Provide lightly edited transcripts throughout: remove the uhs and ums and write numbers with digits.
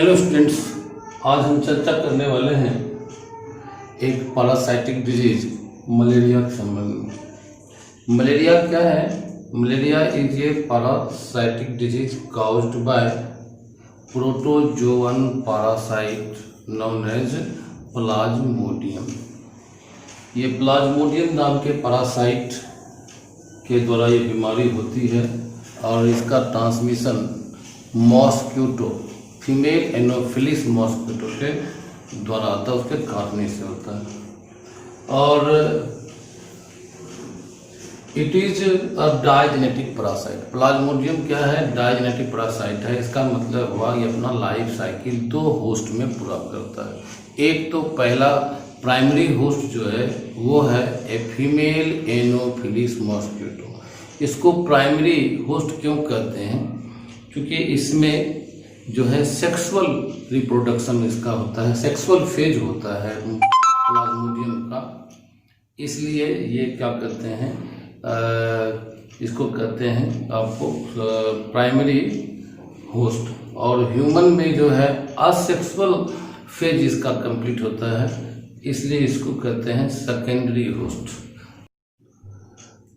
Hello students, आज हम चर्चा करने वाले हैं एक पैरासाइटिक डिजीज मलेरिया के संबंध में। मलेरिया क्या है? Malaria is a parasitic disease caused by protozoan parasite known as plasmodium. ये प्लाज्मोडियम नाम के पैरासाइट के द्वारा ये बीमारी होती है और इसका transmission mosquito, female anopheles mosquito के द्वारा आता है, उसके काटने से होता है। और it is a digenetic parasite. Plasmodium क्या है? डायजेनेटिक पैरासाइट है। इसका मतलब हुआ ये अपना लाइफ साइकिल दो होस्ट में पूरा करता है। एक तो पहला प्राइमरी होस्ट जो है वो है ए फीमेल एनोफिलिस मॉस्क्यूटो। इसको प्राइमरी होस्ट क्यों कहते हैं? क्योंकि इसमें जो है सेक्सुअल रिप्रोडक्शन इसका होता है, सेक्सुअल फेज होता है प्लाज्मोडियम का, इसलिए ये क्या कहते हैं, इसको कहते हैं आपको प्राइमरी होस्ट। और ह्यूमन में जो है असेक्सुअल फेज इसका कंप्लीट होता है, इसलिए इसको कहते हैं सेकेंडरी होस्ट।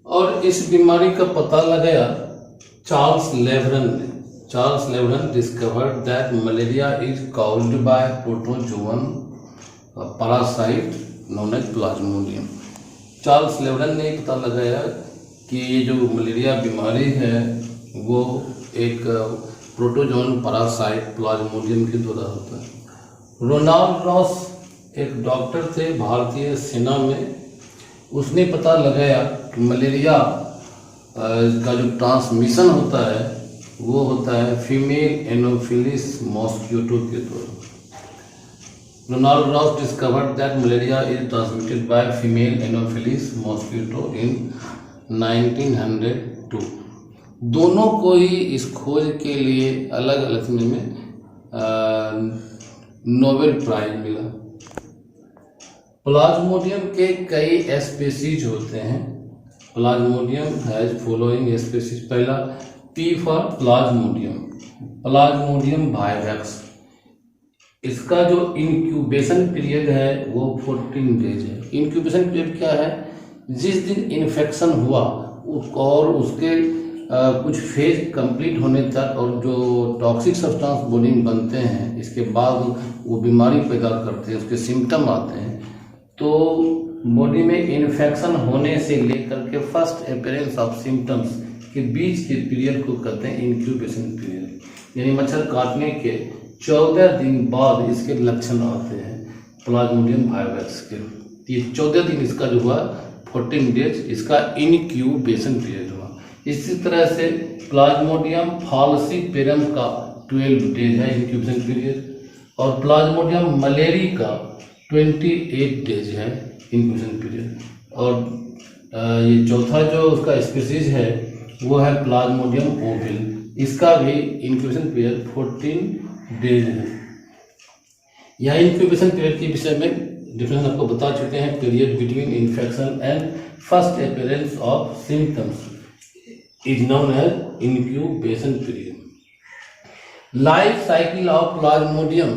और इस बीमारी का पता लगाया चार्ल्स लेवरन ने। Charles Leveren discovered that malaria is caused by protozoan parasite known as Plasmodium। Charles Laveran ने पता लगाया कि ये जो मलेरिया बीमारी है वो एक प्रोटोजोन पैरासाइट प्लाज्मोडियम के द्वारा होता है। रोनाल्ड रॉस एक डॉक्टर थे भारतीय सेना में, उसने पता लगाया कि मलेरिया का जो ट्रांसमिशन होता है वो होता है फीमेल एनोफिलिस मॉस्क्यूटो के द्वारा। Ronald Ross discovered that malaria is transmitted by female anopheles mosquito in 1902। दोनों को ही इस खोज के लिए अलग अलग समय में नोबेल प्राइज मिला। प्लाज्मोडियम के कई स्पीसीज होते हैं। Plasmodium has following species. पहला P for Plasmodium, Plasmodium vivax. इसका जो इंक्यूबेशन पीरियड है वो 14 डेज है। इंक्यूबेशन पीरियड क्या है? जिस दिन इन्फेक्शन हुआ और उसके कुछ फेज कंप्लीट होने तक और जो टॉक्सिक सब्सटेंस बॉडी में बनते हैं, इसके बाद वो बीमारी पैदा करते हैं, उसके सिम्टम आते हैं। तो बॉडी में इन्फेक्शन होने से लेकर के फर्स्ट अपीयरेंस ऑफ सिम्टम्स के बीच के पीरियड को कहते हैं इंक्यूबेशन पीरियड। यानी मच्छर काटने के 14 दिन बाद इसके लक्षण आते हैं प्लाज्मोडियम वाइवेक्स के। ये 14 दिन इसका जो हुआ 14 डेज इसका इनक्यूबेशन पीरियड हुआ। इसी तरह से प्लाज्मोडियम फाल्सीपेरम का 12 डेज है इंक्यूबेशन पीरियड, और प्लाज्मोडियम मलेरी का 28 डेज है इंक्यूबेशन पीरियड। और ये चौथा जो उसका स्पीसीज है वो है प्लाज्मोडियम ओविल। इसका भी इंक्यूबेशन पीरियड 14 डेज है। यह इंक्यूबेशन पीरियड के विषय में डिफरेंस आपको बता चुके हैं। Period between infection and first appearance of symptoms is known as incubation period. Life cycle of plasmodium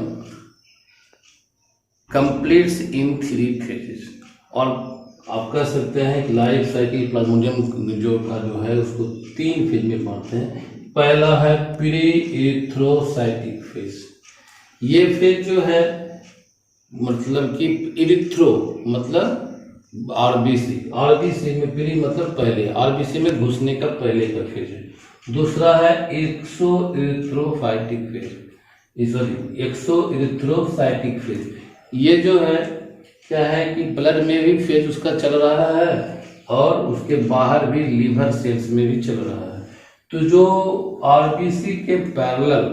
completes in 3 phases. और आप कह सकते हैं कि लाइफ साइकिल प्लाज्मोडियम जो है उसको 3 फेज में बांटते हैं। पहला है प्री इरिथ्रोसाइटिक फेज। ये फेज जो है मतलब कि इरिथ्रो मतलब आरबीसी में, प्री मतलब पहले, आरबीसी में घुसने का पहले का फेज है। दूसरा है एक्सो इरिथ्रोफाइटिक फेज, सॉरी एक्सो इरिथ्रोसाइटिक फेज। ये जो है क्या है कि ब्लड में भी फेज उसका चल रहा है और उसके बाहर भी लीवर सेल्स में भी चल रहा है। तो जो आरबीसी के पैरेलल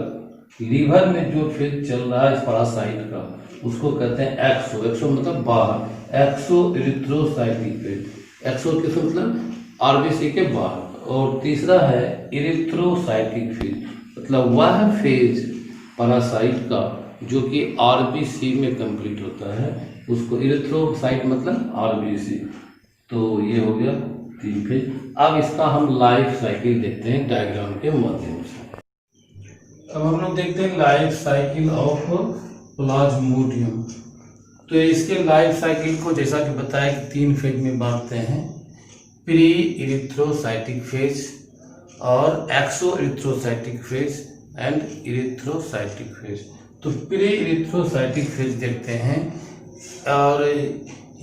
लीवर में जो फेज चल रहा है इस पैरासाइट का, उसको कहते हैं एक्सो मतलब बाहर, एक्सो इरिथ्रोसाइटिक फेज। एक्सो किस मतलब आरबीसी के बाहर। और तीसरा है इरिथ्रोसाइटिक फेज, मतलब वह फेज पैरासाइट का जो कि आरबीसी में कंप्लीट होता है, उसको इरिथ्रोसाइट मतलब आरबीसी। तो ये हो गया 3 फेज। अब इसका हम लाइफ साइकिल देखते हैं डायग्राम के माध्यम से। अब हम लोग देखते हैं लाइफ साइकिल ऑफ प्लाज्मोडियम। तो इसके लाइफ साइकिल को जैसा कि बताया कि 3 फेज में बांटते हैं, प्री इरिथ्रोसाइटिक फेज और exo erythrocytic phase and erythrocytic phase. तो प्री इरिथ्रोसाइटिक फेज देखते हैं, और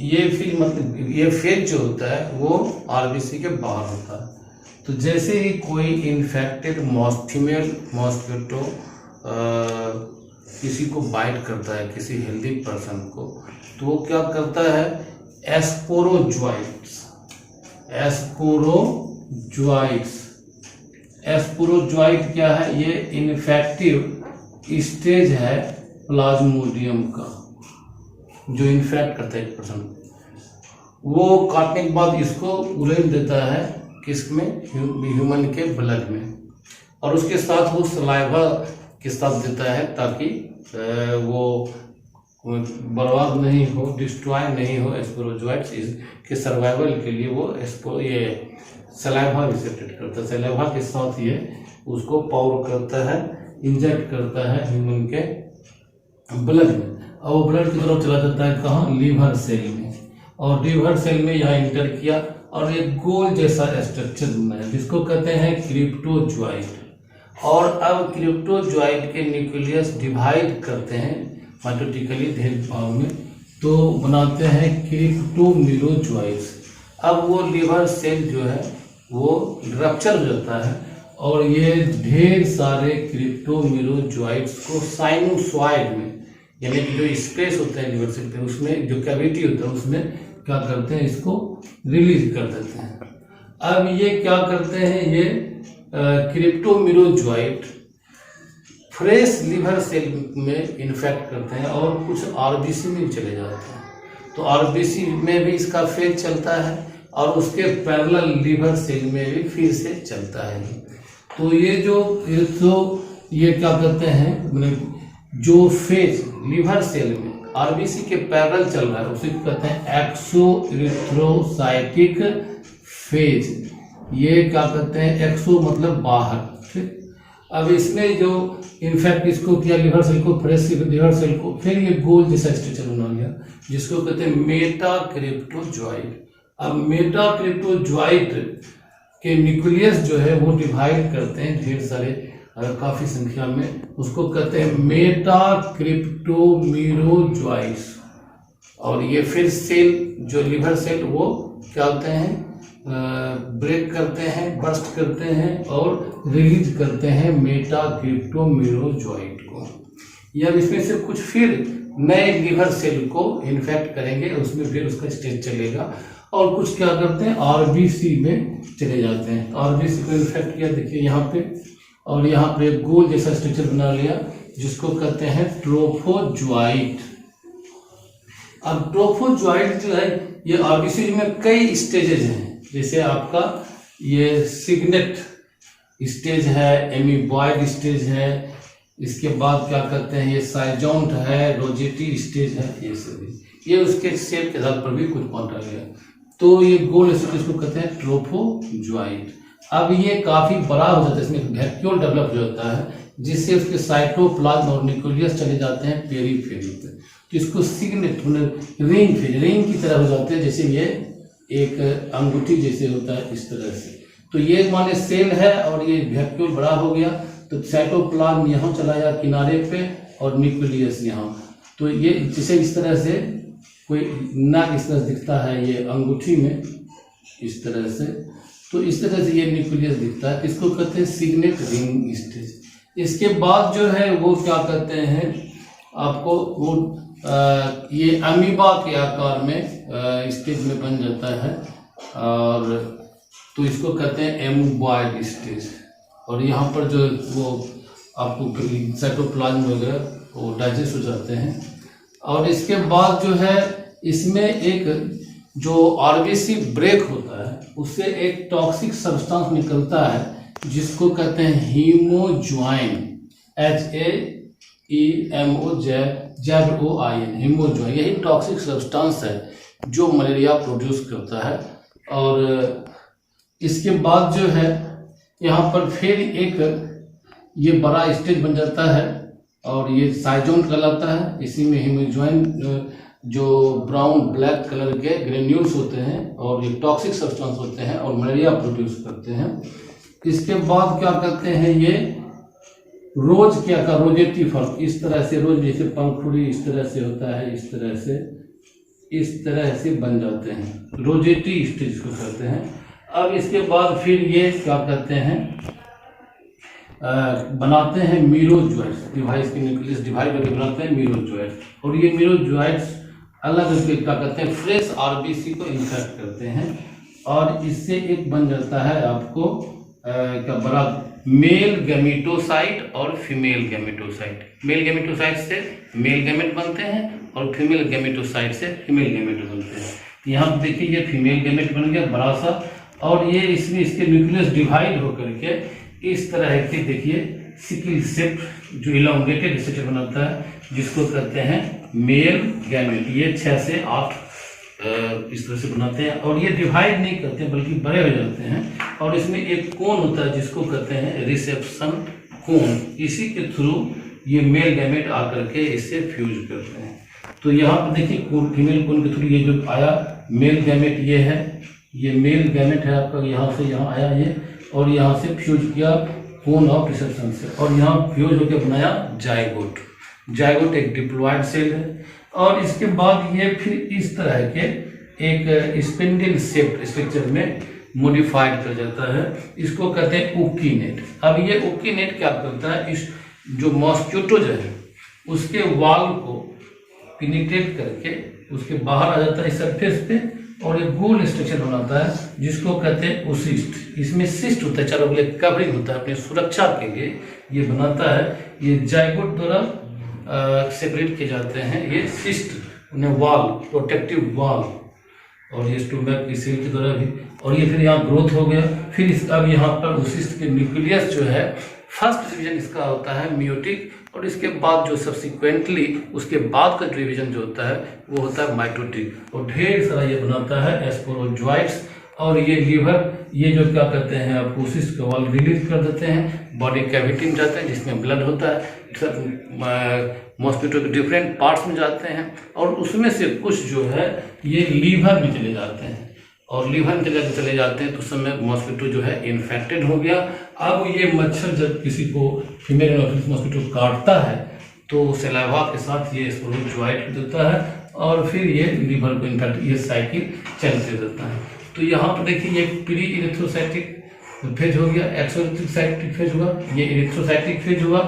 ये फेज मतलब ये फेज जो होता है वो आरबीसी के बाहर होता है। तो जैसे ही कोई इन्फेक्टेड फीमेल मॉस्किटो किसी को बाइट करता है, किसी हेल्दी पर्सन को, तो वो क्या करता है, एस्पोरोजोइट क्या है, ये इन्फेक्टिव स्टेज है प्लाज्मोडियम का, जो इन्फेक्ट करता है एक पर्सन, वो काटने के बाद इसको उड़ेल देता है किसमें, ह्यूमन के ब्लड में, और उसके साथ वो सलाइवा के साथ देता है ताकि वो बर्बाद नहीं हो, डिस्ट्रॉय नहीं हो। एस्पोरोजोइट्स के सर्वाइवल के लिए वो ये सलाइवा रिसेप्टेड करता है, सलाइवा के साथ ये उसको पावर करता है, इंजेक्ट करता है ह्यूमन के ब्लड में, और वो ब्लड की तरफ चला जाता है कहाँ, लीवर सेल में, और लीवर सेल में यहाँ इंटर किया और एक गोल जैसा स्ट्रक्चर बनाया जिसको कहते हैं क्रिप्टोजॉइट। और अब क्रिप्टोजॉइट के न्यूक्लियस डिवाइड करते हैं माइटोटिकली धेर भाव में, तो बनाते हैं क्रिप्टोमिरोजॉइट्स। अब वो लीवर सेल जो है वो रप्चर हो जाता है, और ये ढेर सारे क्रिप्टोमिरोजॉइट्स को साइनोसॉइड में, यानी कि जो स्पेस होता है लीवर सेल पे, उसमें जो कैविटी होता है उसमें क्या करते हैं, इसको रिलीज कर देते हैं। अब ये क्या करते हैं, ये क्रिप्टोमिरोजॉइट फ्रेश लीवर सेल में इन्फेक्ट करते हैं और कुछ आरबीसी में चले जाते हैं। तो आरबीसी में भी इसका फेज चलता है और उसके पैरेलल लीवर सेल में भी फिर से चलता है। तो ये क्या करते हैं, जो फेज लीवर सेल में आरबीसी के पैरेलल चल रहा है उसे कहते हैं एक्सो इरिथ्रोसाइटिक फेज। ये क्या कहते हैं, एक्सो मतलब बाहर, ठीक। अब इसमें जो इनफैक्ट इसको किया लीवर सेल को, फ्रेश लीवर सेल को, फिर ये गोल जैसा स्ट्रक्चर बना गया जिसको कहते हैं मेटाक्रिप्टोजॉइट। अब मेटाक्रिप्टोजॉइट के न्यूक्लियस जो है वो डिवाइड करते हैं ढेर सारे काफी संख्या में, उसको कहते हैं मेटाक्रिप्टोमिरोजॉइट्स। और ये फिर सेल जो लीवर सेल वो क्या होते हैं, ब्रेक करते हैं, बर्स्ट करते हैं और रिलीज करते हैं मेटाक्रिप्टोमिरोजॉइट को। या इसमें से कुछ फिर नए लीवर सेल को इन्फेक्ट करेंगे, उसमें फिर उसका स्टेज चलेगा, और कुछ क्या करते हैं आरबीसी में चले जाते हैं। आरबीसी को इन्फेक्ट किया, देखिए यहाँ पे, और यहाँ पे एक गोल जैसा स्ट्रक्चर बना लिया जिसको कहते हैं ट्रोफोजॉइट। अब ट्रोफोजॉइट जो है ये आरबीसी में कई स्टेजेस हैं, जैसे आपका ये सिग्नेट स्टेज है, एमीबॉइड स्टेज है, इसके बाद क्या कहते हैं ये साइजोंट है, रोजेटी स्टेज है, ये सभी, ये उसके शेप के आधार पर भी कुछ बांटा गया। तो ये गोल स्टेज को कहते हैं ट्रोफोजॉइट। अब ये काफी बड़ा हो जाता है, इसमें वैक्यूल डेवलप हो जाता है जिससे उसके साइटोप्लाज्म और न्यूक्लियस चले जाते हैं पेरीफेरी पे, तो इसको सिग्नेट रिंग की तरह हो जाते हैं, जैसे ये एक अंगूठी जैसे होता है इस तरह से। तो ये माने सेल है और ये वैक्यूल बड़ा हो गया, तो साइटोप्लाज्म यहाँ चला गया किनारे पे और न्यूक्लियस यहाँ। तो ये जैसे इस तरह से कोई नाक इस तरह से दिखता है ये अंगूठी में इस तरह से, तो इस तरह से ये न्यूक्लियस दिखता है, इसको कहते हैं सिग्नेट रिंग स्टेज। इसके बाद जो है वो क्या कहते हैं आपको, वो ये अमीबा के आकार में स्टेज में बन जाता है, और तो इसको कहते हैं एमोबॉइड स्टेज। और यहाँ पर जो वो आपको साइटोप्लाज्म वगैरह वो डाइजेस्ट हो जाते हैं। और इसके बाद जो है इसमें एक जो आरबीसी ब्रेक होता है उससे एक टॉक्सिक सब्सटेंस निकलता है जिसको कहते हैं हीमोज्वाइन, HAEMOJOIN, हीमोज्वाइन। यही टॉक्सिक सब्सटेंस है जो मलेरिया प्रोड्यूस करता है। और इसके बाद जो है यहाँ पर फिर एक ये बड़ा स्टेज बन जाता है और ये साइजोन कहलाता है। इसी में हीमोज्वाइन जो ब्राउन ब्लैक कलर के ग्रेन्यूल्स होते हैं और ये टॉक्सिक सब्सटेंस होते हैं और मलेरिया प्रोड्यूस करते हैं। इसके बाद क्या करते हैं, ये रोज क्या का रोजेटी फल इस तरह से, रोज जैसे पंखुड़ी इस तरह से होता है, इस तरह से बन जाते हैं, रोजेटी स्टेज को कहते हैं। अब इसके बाद फिर ये क्या कहते हैं, बनाते हैं मीरोजोइट्स, डिवाइस के न्यूक्लियस डिवाइड करके बनाते हैं मीरोजोइट्स। और ये मीरोजोइट्स अलग क्या कहते हैं, फ्रेश आरबीसी को इन्फेक्ट करते हैं और इससे एक बन जाता है आपको क्या बड़ा मेल गैमेटोसाइट और फीमेल गैमेटोसाइट। मेल गैमेटोसाइट से मेल गैमेट बनते हैं और फीमेल गैमेटोसाइट से फीमेल गैमेट बनते हैं। तो यहाँ पर देखिए ये फीमेल गैमेट बन गया बड़ा सा, और ये इसमें इसके न्यूक्लियस डिवाइड होकर के इस तरह के देखिए सिकल शेप जो इलांगेटेड स्ट्रक्चर बनाता है, जिसको कहते हैं मेल गैमेट। ये 6 से 8 इस तरह से बनाते हैं और ये डिवाइड नहीं करते बल्कि बड़े हो जाते हैं। और इसमें एक कोन होता है जिसको कहते हैं रिसेप्शन कोन, इसी के थ्रू ये मेल गैमेट आकर के इससे फ्यूज करते हैं। तो यहाँ पर देखिए फीमेल कोन के थ्रू ये जो आया मेल गैमेट, ये है, ये मेल गैमेट है आपका, यहाँ से यहाँ आया ये, और यहाँ से फ्यूज किया कोन ऑफ रिसेप्शन से, और यहाँ फ्यूज होकर बनाया जाइगोट। जाइगोट एक डिप्लॉयड सेल है। और इसके बाद ये फिर इस तरह के एक स्पिंडल शेप्ड स्ट्रक्चर में मॉडिफाइड कर जाता है, इसको कहते हैं ओकीनेट। अब ये ओकीनेट क्या करता है, इस जो मॉस्क्यूटो जो है उसके वाल को पेनिट्रेट करके उसके बाहर आ जाता है सरफेस पे, और एक गोल स्ट्रक्चर बनाता है जिसको कहते हैं ओसिस्ट। इसमें सिस्ट होता है, चारों बगल कवरिंग होता है, अपनी सुरक्षा के लिए ये बनाता है। ये जाइगोट द्वारा सेपरेट किए जाते हैं ये सिस्ट, उन्हें वाल, प्रोटेक्टिव वाल, और ये स्टोमैक की सेल के द्वारा भी। और ये फिर यहाँ ग्रोथ हो गया। फिर अब यहाँ पर ओसिस्ट के न्यूक्लियस जो है फर्स्ट डिवीजन इसका होता है मियोटिक, और इसके बाद जो सब्सिक्वेंटली उसके बाद का डिवीजन जो होता है वो होता है माइटोटिक। और ढेर सारा ये बनाता है स्पोरोजोइट्स। और ये लीवर, ये जो क्या कहते हैं आप ओसिस्ट का वाल रिलीज कर देते हैं, बॉडी कैविटी में जाते हैं जिसमें ब्लड होता है, मॉस्किटो के डिफरेंट पार्ट्स में जाते हैं, और उसमें से कुछ जो है ये लीवर में चले जाते हैं, और लीवर में चले जाते हैं तो उस समय मॉस्किटो जो है इन्फेक्टेड हो गया। अब ये मच्छर जब किसी को फीमेल एनोफिलिस मॉस्किटो काटता है तो सलाइवा के साथ ये स्पोरोजोइट देता है, और फिर ये लीवर को इन्फेक्ट, ये साइकिल चलते रहता है। तो यहाँ पर देखिए ये प्री इरिथ्रोसाइटिक फेज हो गया, एक्सोइरिथ्रोसाइटिक फेज हुआ, ये इरिथ्रोसाइटिक फेज हुआ,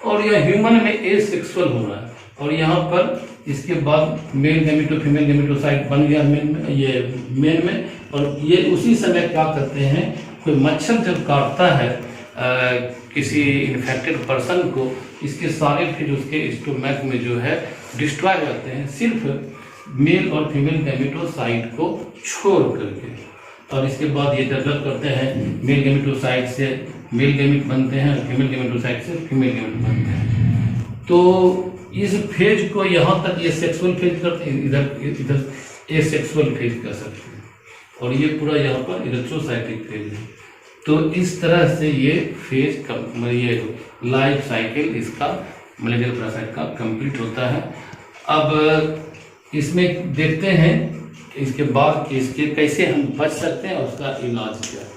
और यह ह्यूमन में एसेक्सुअल हो रहा है। और यहाँ पर इसके बाद मेल गैमेटो फीमेल गैमेटोसाइट बन गया मेन में। और ये उसी समय क्या करते हैं, कोई मच्छर जब काटता है किसी इन्फेक्टेड पर्सन को, इसके सारे फिर उसके स्टोमैक में जो है डिस्ट्रॉय हो जाते हैं, सिर्फ मेल और फीमेल गैमेटोसाइट को छोड़ करके। और इसके बाद ये डेवलप करते हैं, मेल गैमेटोसाइट से मेल गैमेट बनते हैं, फीमेल गैमेटोसाइट से फीमेल गैमेट बनते हैं। तो इस फेज को यहाँ तक ये सेक्सुअल फेज करते हैं, इधर एसेक्सुअल फेज कर सकते हैं, और ये पूरा यहाँ पर इरिथ्रोसाइटिक फेज है। तो इस तरह से ये फेज ये लाइफ साइकिल इसका मलेरियल पैरासाइट का कंप्लीट होता है। अब इसमें देखते हैं इसके बाद कि इसके कैसे हम बच सकते हैं और उसका इलाज क्या है।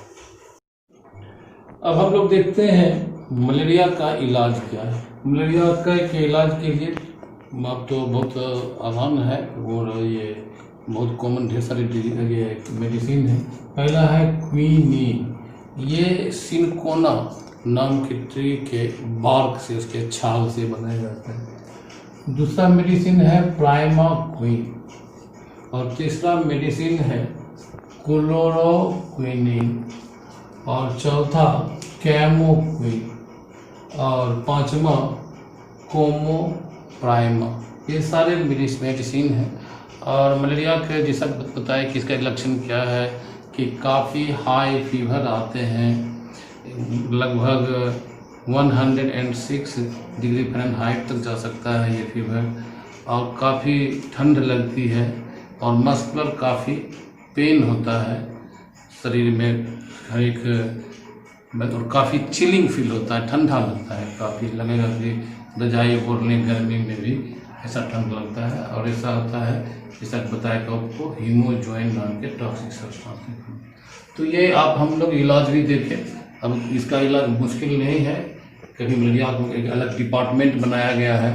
अब हम लोग देखते हैं मलेरिया का इलाज क्या है। मलेरिया के इलाज के लिए अब तो बहुत आसान है, और ये बहुत कॉमन ढेर सारी ये मेडिसिन है। पहला है क्विनीन, ये सिनकोना नाम के ट्री के बार्क से, उसके छाल से बनाया जाता है। दूसरा मेडिसिन है प्राइमाक्विन, और तीसरा मेडिसिन है क्लोरोक्विनिन, और चौथा कैमोक्विन, और पांचवा कोमोप्राइमा। ये सारे मेडिसिन हैं। और मलेरिया के जैसा बताया कि इसका लक्षण क्या है कि काफ़ी हाई फीवर आते हैं, लगभग 106 डिग्री फ़ारेनहाइट तक जा सकता है ये फीवर, और काफ़ी ठंड लगती है, और मस्कुलर काफ़ी पेन होता है शरीर में, हर एक और काफ़ी चिलिंग फील होता है, ठंडा लगता है, काफ़ी लगेगा कि रजाई ओढ़ने गर्मी में भी ऐसा ठंड लगता है। और ऐसा होता है जैसा बताया आपको हीमोजोइन नाम के टॉक्सिक सब्सटेंस। तो ये आप हम लोग इलाज भी देखें। अब इसका इलाज मुश्किल नहीं है, कभी मलेरिया को एक अलग डिपार्टमेंट बनाया गया है।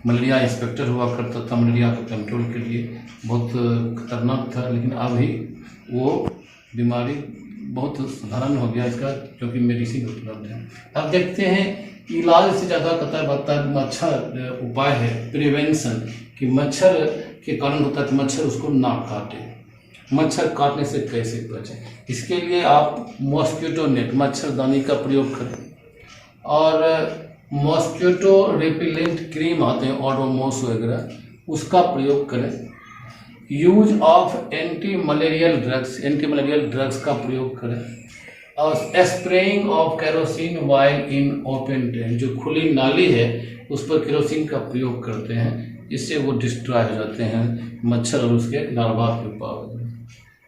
मलेरिया इंस्पेक्टर हुआ करता था मलेरिया को कंट्रोल के लिए, बहुत खतरनाक था, लेकिन अभी वो बीमारी बहुत साधारण हो गया इसका, क्योंकि मेडिसिन उपलब्ध है। अब देखते हैं इलाज से ज़्यादा बताता है मच्छर उपाय है प्रिवेंशन, कि मच्छर के कारण होता है तो मच्छर उसको ना काटे। मच्छर काटने से कैसे बचें, इसके लिए आप मॉस्किटो नेट मच्छरदानी का प्रयोग करें, और मॉस्किटो रिपेलेंट क्रीम आते हैं ओडोमॉस वगैरह, उसका प्रयोग करें। Use of anti malarial drugs का प्रयोग करें, और spraying of kerosene while in open drain, जो खुली नाली है उस पर केरोसिन का प्रयोग करते हैं, इससे वो डिस्ट्रॉय हो जाते हैं मच्छर और उसके लार्वा प्यूपा वगैरह।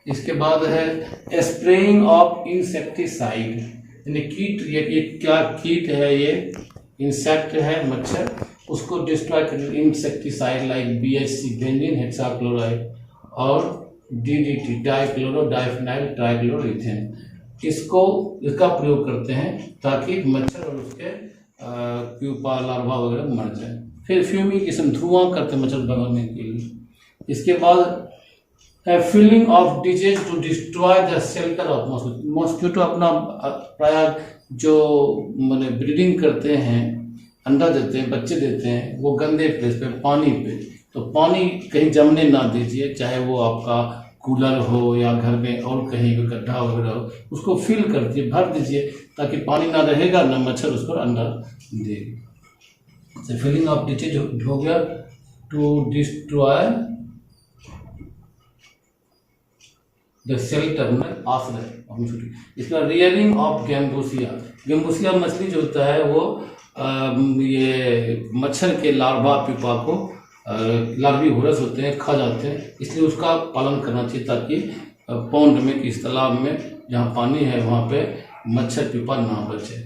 इसके बाद है स्प्रेइंग ऑफ इंसेक्टिसाइड, यानी कीट, ये क्या कीट है, ये इंसेक्ट है मच्छर, उसको डिस्ट्रॉय करने insecticide like BHC benzene hexachloride और DDT डाइक्लोरो डाइफेनाइल ट्राइक्लोरोइथेन, इसका प्रयोग करते हैं ताकि मच्छर और उसके प्यूपा लार्वा वगैरह मर जाए। फिर फ्यूमिगेशन, धुआं करते हैं मच्छर भगाने के लिए। इसके बाद filling of disease to destroy the shelter of mosquito. Mosquito अपना प्राय जो मैंने ब्रीडिंग करते हैं, अंडा देते हैं, बच्चे देते हैं, वो गंदे प्लेस पे, पानी पे, तो पानी कहीं जमने ना दीजिए, चाहे वो आपका कूलर हो या घर में और कहीं भी गड्ढा वगैरह हो, उसको फिल कर दिए, भर दीजिए, ताकि पानी ना रहेगा ना मच्छर उस पर अंडा देगी। फिलिंग ऑफ डिजीज हो गया टू डिस्ट्रॉय द शेल्टर में आश्रय। इसका रियरिंग ऑफ गेम्बूसिया मछली जो होता है वो ये मच्छर के लार्वा प्यूपा को लार्वी होरस होते हैं, खा जाते हैं, इसलिए उसका पालन करना चाहिए ताकि पौंड में, इस तालाब में जहाँ पानी है वहाँ पे मच्छर प्यूपा ना बचे।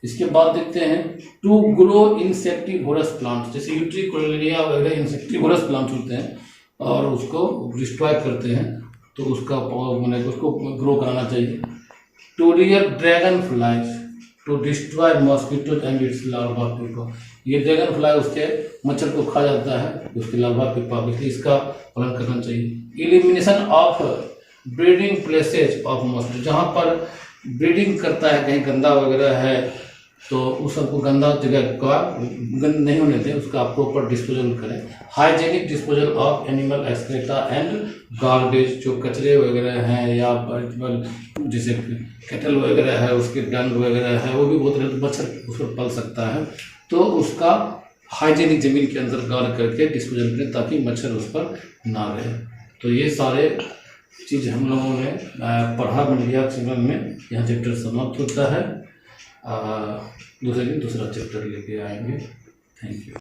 इसके बाद देखते हैं टू ग्रो इंसेक्टिवोरस प्लांट, जैसे यूट्रिकोलेरिया वगैरह इंसेक्टिवोरस प्लांट होते हैं और उसको डिस्ट्रॉय करते हैं, तो उसका मैंने उसको ग्रो कराना चाहिए। To rear dragonflies to destroy mosquito and its larva pupa, ये ड्रैगन फ्लाई उसके मच्छर को खा जाता है, उसके लार्वा प्यूपा, इसलिए इसका पालन करना चाहिए। Elimination of breeding places of mosquito, जहाँ पर ब्रीडिंग करता है कहीं गंदा वगैरह है तो उस सबको गंदा जगह का गंद नहीं होने दें, उसका प्रॉपर डिस्पोजल करें। Hygienic disposal of animal excreta and garbage, जो कचरे वगैरह हैं या जैसे केटल वगैरह है उसके डंग वगैरह है, वो भी बहुत मच्छर उस पर पल सकता है, तो उसका हाइजेनिक जमीन के अंदर गाड़ करके डिस्पोजल करें ताकि मच्छर उस पर ना रहे। तो ये सारे चीज़ हम लोगों ने पढ़ा मलेरिया चैप्टर में। यहाँ चैप्टर समाप्त होता है, दूसरे दिन दूसरा चैप्टर लेके आएंगे। Thank you.